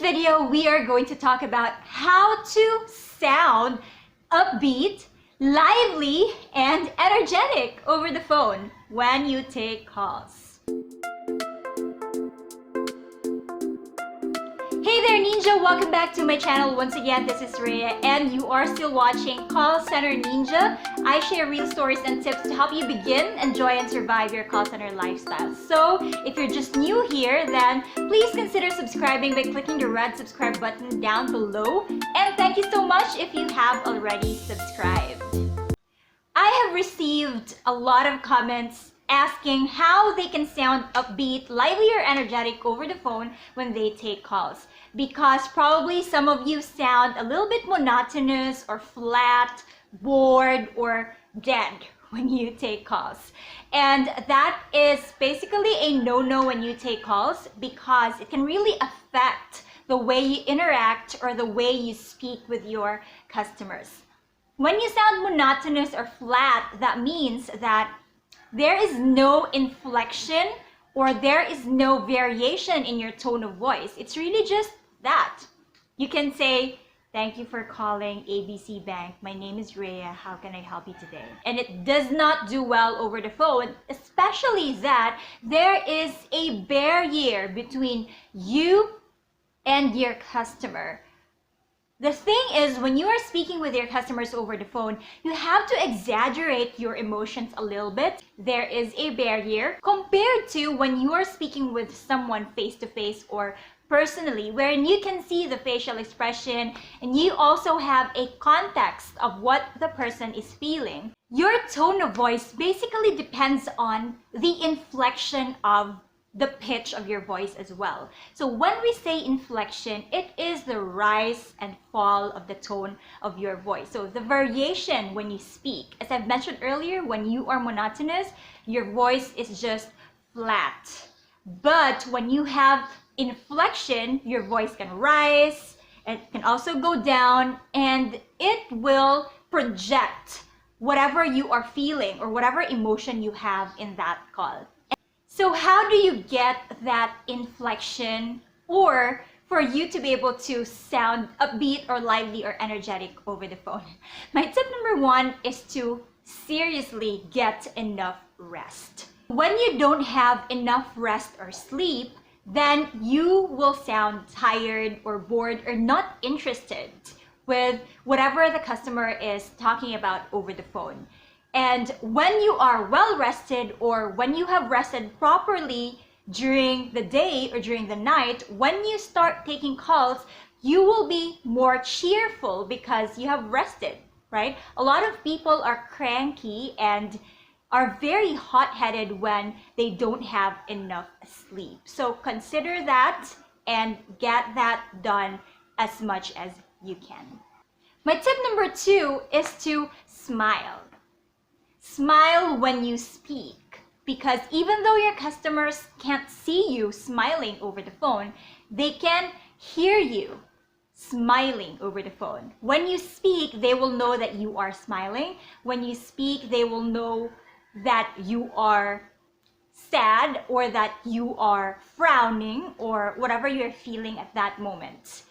video, we are going to talk about how to sound upbeat, lively, and energetic over the phone when you take calls. Hey there Ninja! Welcome back to my channel. Once again, this is Rhea and you are still watching Call Center Ninja. I share real stories and tips to help you begin, enjoy, and survive your call center lifestyle. So if you're just new here, then please consider subscribing by clicking the red subscribe button down below. And thank you so much if you have already subscribed. I have received a lot of comments asking how they can sound upbeat, lively, or energetic over the phone when they take calls. Because probably some of you sound a little bit monotonous or flat, bored, or dead when you take calls. And that is basically a no-no when you take calls because it can really affect the way you interact or the way you speak with your customers. When you sound monotonous or flat, that means that there is no inflection or there is no variation in your tone of voice. It's really just that. You can say, "Thank you for calling ABC Bank. My name is Rhea. How can I help you today?" And it does not do well over the phone, especially that there is a barrier between you and your customer. The thing is, when you are speaking with your customers over the phone, you have to exaggerate your emotions a little bit. There is a barrier compared to when you are speaking with someone face-to-face or personally, wherein you can see the facial expression and you also have a context of what the person is feeling. Your tone of voice basically depends on the inflection of the pitch of your voice as well. So when we say inflection, it is the rise and fall of the tone of your voice. So the variation when you speak, as I've mentioned earlier, when you are monotonous, your voice is just flat. But when you have inflection, your voice can rise, it can also go down, and it will project whatever you are feeling or whatever emotion you have in that call. So how do you get that inflection or for you to be able to sound upbeat or lively or energetic over the phone? My tip number one is to seriously get enough rest. When you don't have enough rest or sleep, then you will sound tired or bored or not interested with whatever the customer is talking about over the phone. And when you are well rested or when you have rested properly during the day or during the night, when you start taking calls, you will be more cheerful because you have rested, right? A lot of people are cranky and are very hot-headed when they don't have enough sleep. So consider that and get that done as much as you can. My tip number two is to smile. Smile when you speak, because even though your customers can't see you smiling over the phone, they can hear you smiling over the phone. When you speak, they will know that you are smiling. When you speak, they will know that you are sad or that you are frowning or whatever you're feeling at that moment.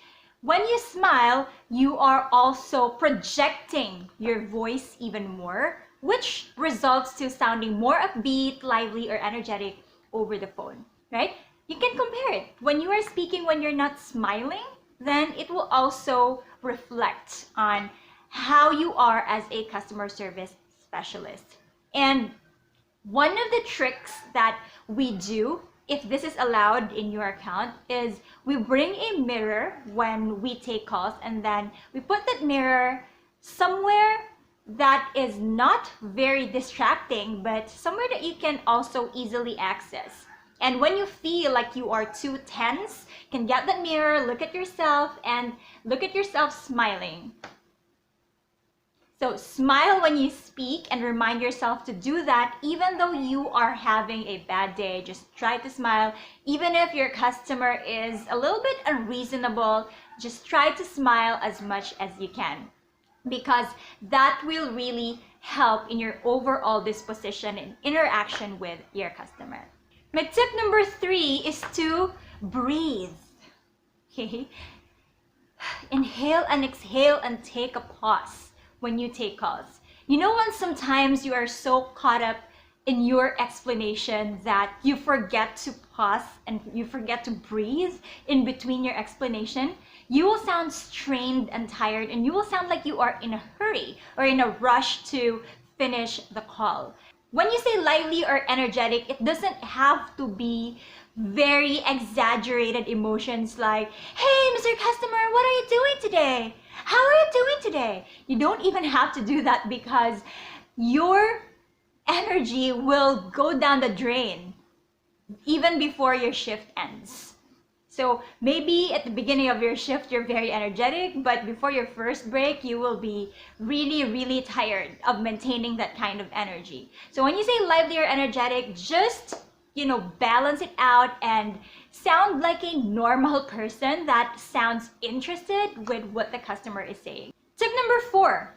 When you smile, you are also projecting your voice even more, which results to sounding more upbeat, lively, or energetic over the phone, right? You can compare it. When you are speaking, when you're not smiling, then it will also reflect on how you are as a customer service specialist. And one of the tricks that we do, if this is allowed in your account, is we bring a mirror when we take calls and then we put that mirror somewhere that is not very distracting, but somewhere that you can also easily access. And when you feel like you are too tense, you can get that mirror, look at yourself, and look at yourself smiling. So smile when you speak and remind yourself to do that even though you are having a bad day. Just try to smile. Even if your customer is a little bit unreasonable, just try to smile as much as you can, because that will really help in your overall disposition and interaction with your customer. My tip number three is to breathe. Okay? Inhale and exhale and take a pause when you take calls. You know when sometimes you are so caught up in your explanation that you forget to pause and you forget to breathe in between your explanation? You will sound strained and tired, and you will sound like you are in a hurry or in a rush to finish the call. When you say lively or energetic, it doesn't have to be very exaggerated emotions like, hey, Mr. Customer, what are you doing today? How are you doing today? You don't even have to do that because your energy will go down the drain even before your shift ends. So maybe at the beginning of your shift, you're very energetic, but before your first break, you will be really, really tired of maintaining that kind of energy. So when you say lively or energetic, just, balance it out and sound like a normal person that sounds interested with what the customer is saying. Tip number 4,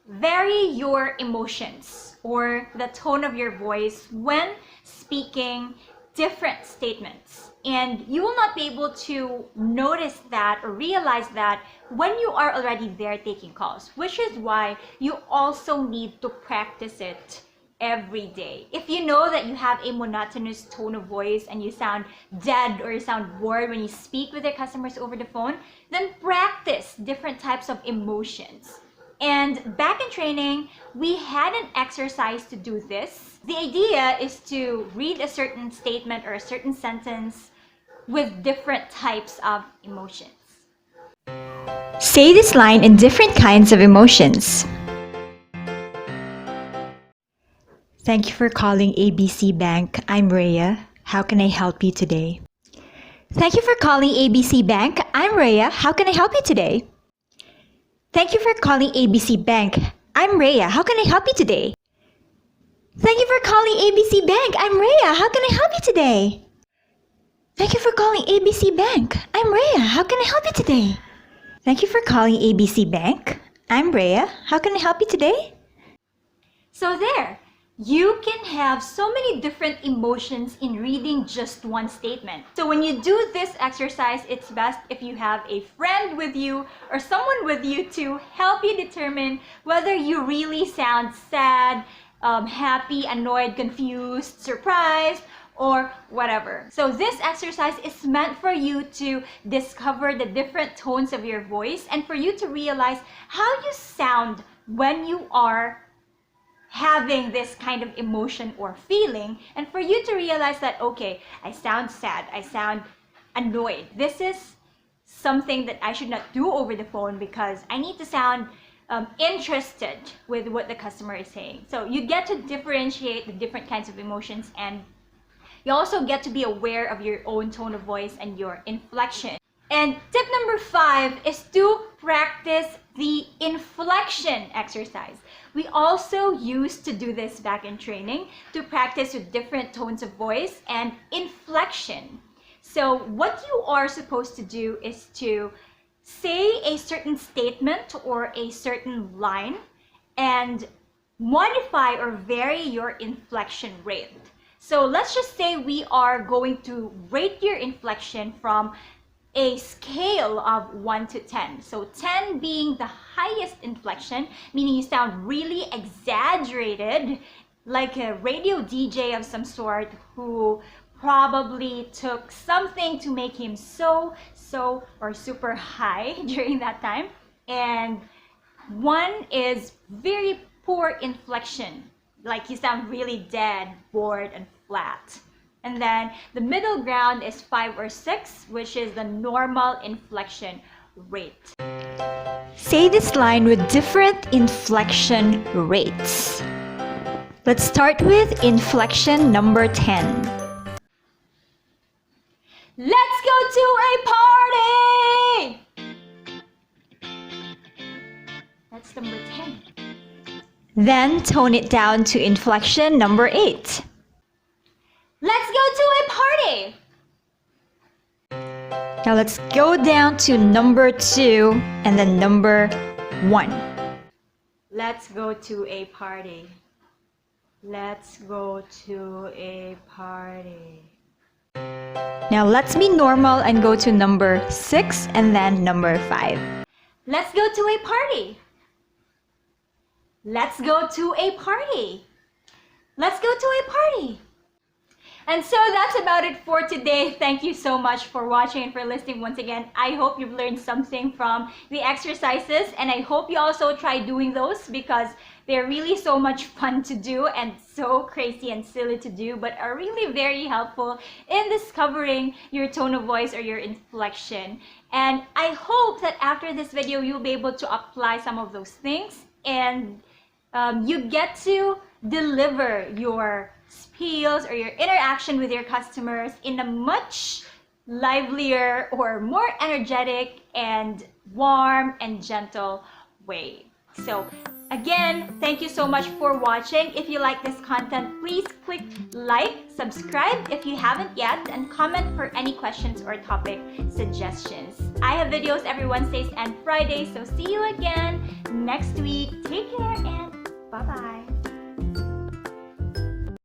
vary your emotions or the tone of your voice when speaking different statements. And you will not be able to notice that or realize that when you are already there taking calls, which is why you also need to practice it every day. If you know that you have a monotonous tone of voice and you sound dead or you sound bored when you speak with your customers over the phone, then practice different types of emotions. And back in training, we had an exercise to do this. The idea is to read a certain statement or a certain sentence with different types of emotions. Say this line in different kinds of emotions. Thank you for calling ABC Bank. I'm Rhea. How can I help you today? Thank you for calling ABC Bank. I'm Rhea. How can I help you today? Thank you for calling ABC Bank. I'm Rhea. How can I help you today? Thank you for calling ABC Bank. I'm Rhea. How can I help you today? Thank you for calling ABC Bank. I'm Rhea. How can I help you today? Thank you for calling ABC Bank. I'm Rhea. How can I help you today? So there, you can have so many different emotions in reading just one statement. So when you do this exercise, it's best if you have a friend with you or someone with you to help you determine whether you really sound sad, happy, annoyed, confused, surprised, or whatever. So this exercise is meant for you to discover the different tones of your voice and for you to realize how you sound when you are having this kind of emotion or feeling, and for you to realize that, okay, I sound sad, I sound annoyed. This is something that I should not do over the phone because I need to sound interested with what the customer is saying. So you get to differentiate the different kinds of emotions, and you also get to be aware of your own tone of voice and your inflection. And tip number 5 is to practice the inflection exercise. We also used to do this back in training to practice with different tones of voice and inflection. So what you are supposed to do is to say a certain statement or a certain line and modify or vary your inflection rate. So let's just say we are going to rate your inflection from a scale of 1 to 10. So 10 being the highest inflection, meaning you sound really exaggerated, like a radio DJ of some sort who probably took something to make him so, or super high during that time. And 1 is very poor inflection, like you sound really dead, bored, and flat. And then the middle ground is 5 or 6, which is the normal inflection rate. Say this line with different inflection rates. Let's start with inflection number 10. Let's go to a party! That's number 10. Then tone it down to inflection number 8. Let's go to a party! Now let's go down to number 2 and then number 1. Let's go to a party. Let's go to a party. Now let's be normal and go to number 6 and then number 5. Let's go to a party. Let's go to a party. Let's go to a party. And so that's about it for today. Thank you so much for watching and for listening once again. I hope you've learned something from the exercises, and I hope you also try doing those because they're really so much fun to do and so crazy and silly to do, but are really very helpful in discovering your tone of voice or your inflection. And I hope that after this video, you'll be able to apply some of those things and you get to deliver your spiels or your interaction with your customers in a much livelier or more energetic and warm and gentle way. So again, thank you so much for watching. If you like this content, please click like, subscribe if you haven't yet, and comment for any questions or topic suggestions. I have videos every Wednesdays and Fridays, so see you again next week. Take care and bye-bye.